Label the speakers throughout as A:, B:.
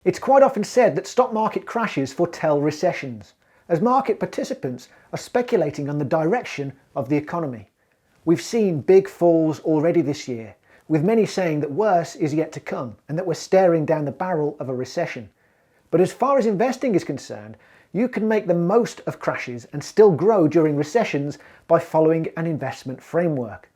A: It's quite often said that stock market crashes foretell recessions, as market participants are speculating on the direction of the economy. We've seen big falls already this year, with many saying that worse is yet to come and that we're staring down the barrel of a recession. But as far as investing is concerned, you can make the most of crashes and still grow during recessions by following an investment framework.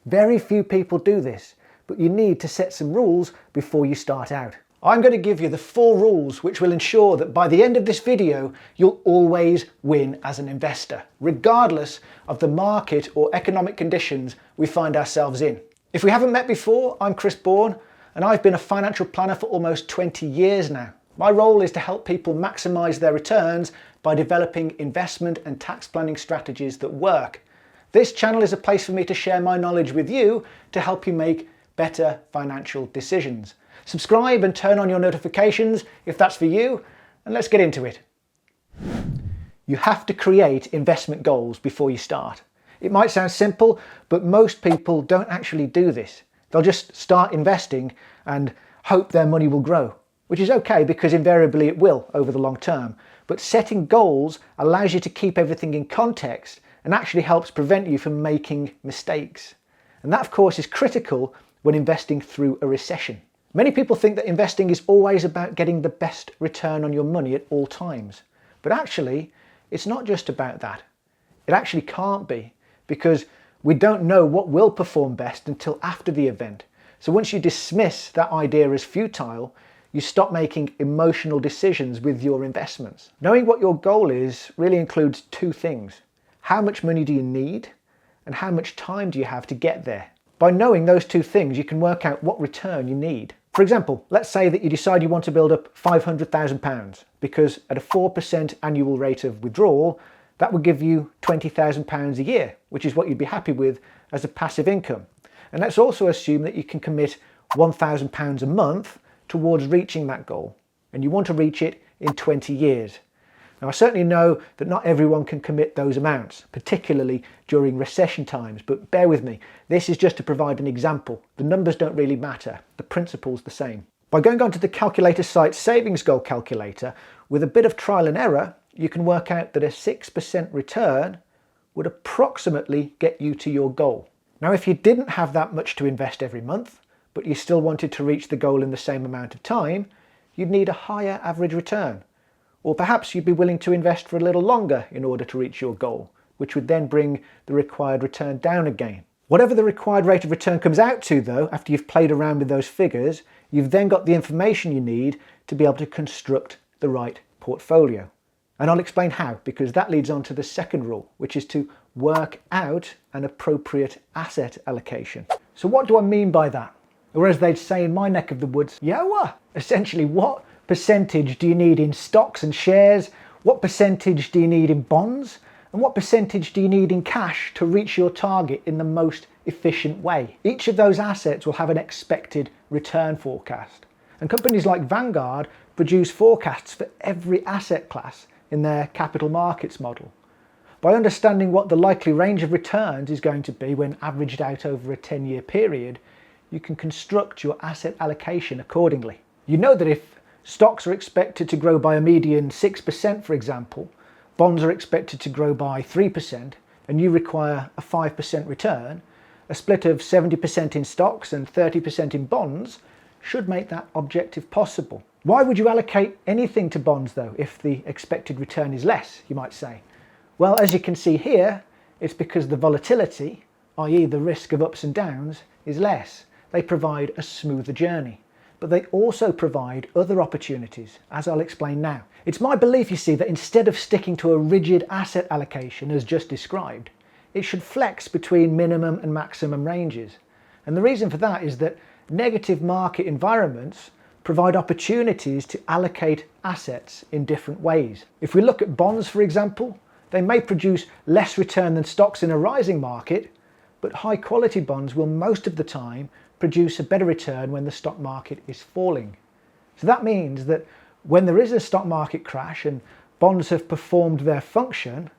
A: Very few people do this, but you need to set some rules before you start out. I'm going to give you the 4 rules which will ensure that by the end of this video, you'll always win as an investor, regardless of the market or economic conditions we find ourselves in. If we haven't met before, I'm Bourne, and I've been a financial planner for almost 20 years now. My role is to help people maximize their returns by developing investment and tax planning strategies that work. This channel is a place for me to share my knowledge with you to help you make better financial decisions. Subscribe and turn on your notifications if that's for you, and let's get into it. You have to create investment goals before you start. It might sound simple, but most people don't actually do this. They'll just start investing and hope their money will grow, which is okay because invariably it will over the long term. But setting goals allows you to keep everything in context and actually helps prevent you from making mistakes. And that, of course, is critical when investing through a recession. Many people think that investing is always about getting the best return on your money at all times. But actually, it's not just about that. It actually can't be, because we don't know what will perform best until after the event. So once you dismiss that idea as futile, you stop making emotional decisions with your investments. Knowing what your goal is really includes 2 things. How much money do you need, and how much time do you have to get there? By knowing those 2 things, you can work out what return you need. For example, let's say that you decide you want to build up £500,000 because at a 4% annual rate of withdrawal, that would give you £20,000 a year, which is what you'd be happy with as a passive income. And let's also assume that you can commit £1,000 a month towards reaching that goal, and you want to reach it in 20 years. Now, I certainly know that not everyone can commit those amounts, particularly during recession times, but bear with me. This is just to provide an example. The numbers don't really matter. The principle's the same. By going onto the calculator site savings goal calculator, with a bit of trial and error, you can work out that a 6% return would approximately get you to your goal. Now, if you didn't have that much to invest every month, but you still wanted to reach the goal in the same amount of time, you'd need a higher average return. Or perhaps you'd be willing to invest for a little longer in order to reach your goal, which would then bring the required return down again. Whatever the required rate of return comes out to, though, after you've played around with those figures, you've then got the information you need to be able to construct the right portfolio. And I'll explain how, because that leads on to the second rule, which is to work out an appropriate asset allocation. So what do I mean by that? Or as they'd say in my neck of the woods, yawa! Essentially, what percentage do you need in stocks and shares? What percentage do you need in bonds? And what percentage do you need in cash to reach your target in the most efficient way? Each of those assets will have an expected return forecast. And companies like Vanguard produce forecasts for every asset class in their capital markets model. By understanding what the likely range of returns is going to be when averaged out over a 10-year period, you can construct your asset allocation accordingly. You know that if stocks are expected to grow by a median 6%, for example, bonds are expected to grow by 3%, and you require a 5% return, a split of 70% in stocks and 30% in bonds should make that objective possible. Why would you allocate anything to bonds, though, if the expected return is less, you might say? Well, as you can see here, it's because the volatility, i.e. the risk of ups and downs, is less. They provide a smoother journey. But they also provide other opportunities, as I'll explain now. It's my belief, you see, that instead of sticking to a rigid asset allocation as just described, it should flex between minimum and maximum ranges. And the reason for that is that negative market environments provide opportunities to allocate assets in different ways. If we look at bonds, for example, they may produce less return than stocks in a rising market, but high quality bonds will most of the time produce a better return when the stock market is falling. So that means that when there is a stock market crash and bonds have performed their function,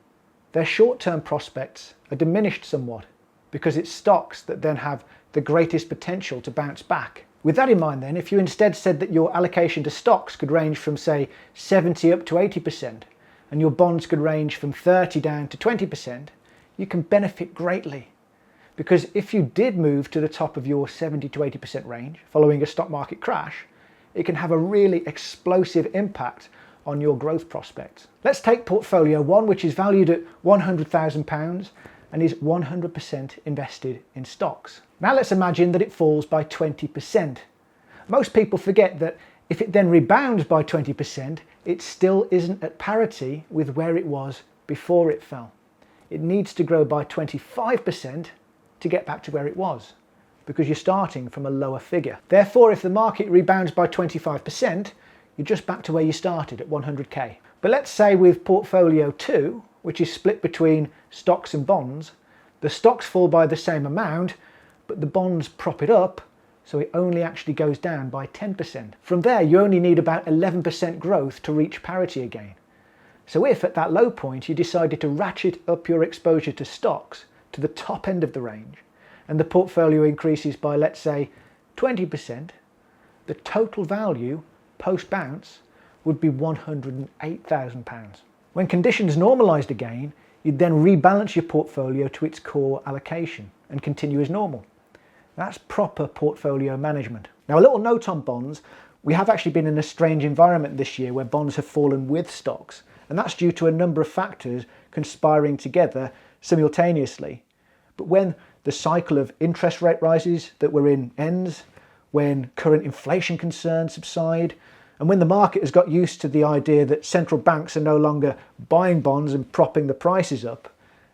A: their short-term prospects are diminished somewhat, because it's stocks that then have the greatest potential to bounce back. With that in mind then, if you instead said that your allocation to stocks could range from say 70 up to 80% and your bonds could range from 30 down to 20%, you can benefit greatly. Because if you did move to the top of your 70 to 80% range following a stock market crash, it can have a really explosive impact on your growth prospects. Let's take portfolio 1, which is valued at £100,000 and is 100% invested in stocks. Now let's imagine that it falls by 20%. Most people forget that if it then rebounds by 20%, it still isn't at parity with where it was before it fell. It needs to grow by 25% to get back to where it was, because you're starting from a lower figure. Therefore, if the market rebounds by 25%, you're just back to where you started at 100k. But let's say with portfolio 2, which is split between stocks and bonds, the stocks fall by the same amount, but the bonds prop it up, so it only actually goes down by 10%. From there, you only need about 11% growth to reach parity again. So if at that low point you decided to ratchet up your exposure to stocks to the top end of the range, and the portfolio increases by, let's say, 20%, the total value post-bounce would be £108,000. When conditions normalised again, you'd then rebalance your portfolio to its core allocation and continue as normal. That's proper portfolio management. Now, a little note on bonds. We have actually been in a strange environment this year where bonds have fallen with stocks, and that's due to a number of factors conspiring together simultaneously. But when the cycle of interest rate rises that we're in ends, when current inflation concerns subside, and when the market has got used to the idea that central banks are no longer buying bonds and propping the prices up,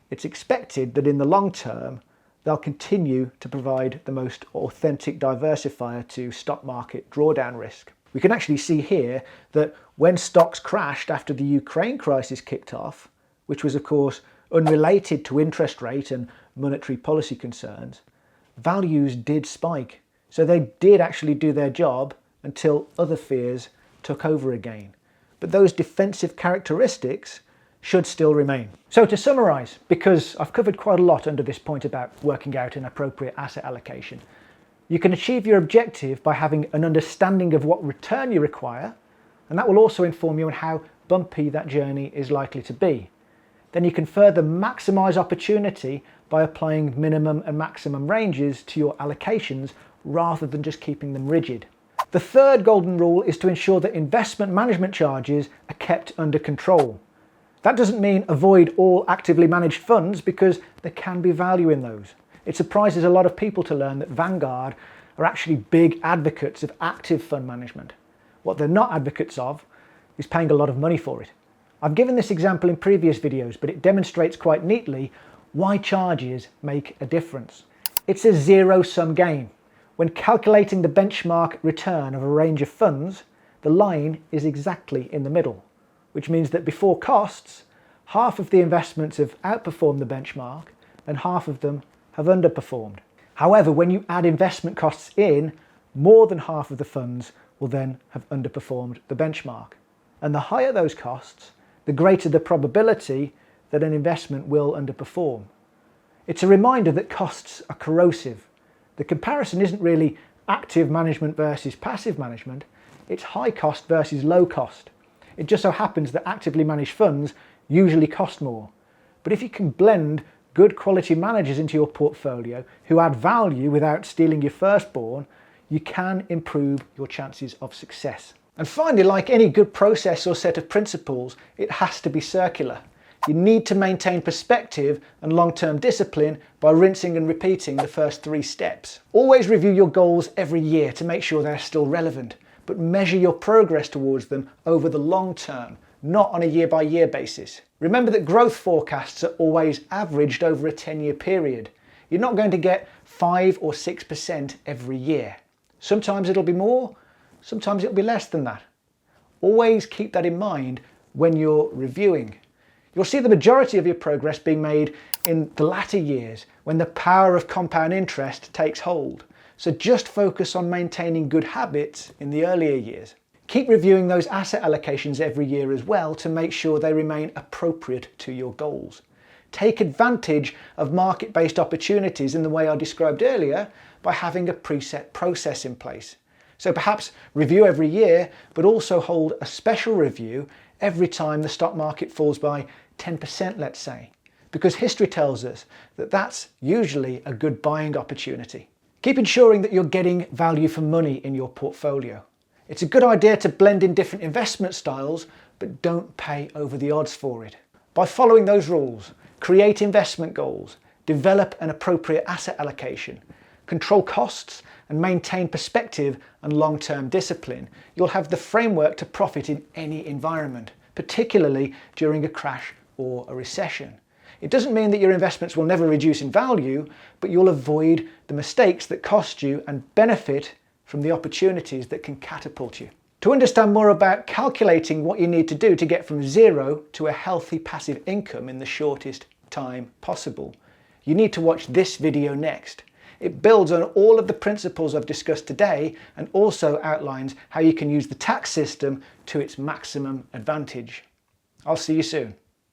A: it's expected that in the long term they'll continue to provide the most authentic diversifier to stock market drawdown risk. We can actually see here that when stocks crashed after the Ukraine crisis kicked off, which was of course unrelated to interest rate and monetary policy concerns, values did spike. So they did actually do their job until other fears took over again. But those defensive characteristics should still remain. So to summarise, because I've covered quite a lot under this point about working out an appropriate asset allocation, you can achieve your objective by having an understanding of what return you require, and that will also inform you on how bumpy that journey is likely to be. Then you can further maximise opportunity by applying minimum and maximum ranges to your allocations rather than just keeping them rigid. The third golden rule is to ensure that investment management charges are kept under control. That doesn't mean avoid all actively managed funds, because there can be value in those. It surprises a lot of people to learn that Vanguard are actually big advocates of active fund management. What they're not advocates of is paying a lot of money for it. I've given this example in previous videos, but it demonstrates quite neatly why charges make a difference. It's a zero-sum game. When calculating the benchmark return of a range of funds, the line is exactly in the middle, which means that before costs, half of the investments have outperformed the benchmark and half of them have underperformed. However, when you add investment costs in, more than half of the funds will then have underperformed the benchmark. And the higher those costs, the greater the probability that an investment will underperform. It's a reminder that costs are corrosive. The comparison isn't really active management versus passive management, it's high cost versus low cost. It just so happens that actively managed funds usually cost more. But if you can blend good quality managers into your portfolio who add value without stealing your firstborn, you can improve your chances of success. And finally, like any good process or set of principles, it has to be circular. You need to maintain perspective and long-term discipline by rinsing and repeating the first 3 steps. Always review your goals every year to make sure they're still relevant, but measure your progress towards them over the long term, not on a year-by-year basis. Remember that growth forecasts are always averaged over a 10-year period. You're not going to get 5 or 6% every year. Sometimes it'll be more, sometimes it'll be less than that. Always keep that in mind when you're reviewing. You'll see the majority of your progress being made in the latter years when the power of compound interest takes hold. So just focus on maintaining good habits in the earlier years. Keep reviewing those asset allocations every year as well to make sure they remain appropriate to your goals. take advantage of market-based opportunities in the way I described earlier by having a preset process in place. So perhaps review every year, but also hold a special review every time the stock market falls by 10%, let's say, because history tells us that that's usually a good buying opportunity. Keep ensuring that you're getting value for money in your portfolio. It's a good idea to blend in different investment styles, but don't pay over the odds for it. By following those rules, create investment goals, develop an appropriate asset allocation, control costs, and maintain perspective and long-term discipline, you'll have the framework to profit in any environment, particularly during a crash or a recession. It doesn't mean that your investments will never reduce in value, but you'll avoid the mistakes that cost you and benefit from the opportunities that can catapult you. To understand more about calculating what you need to do to get from zero to a healthy passive income in the shortest time possible, you need to watch this video next. It builds on all of the principles I've discussed today and also outlines how you can use the tax system to its maximum advantage. I'll see you soon.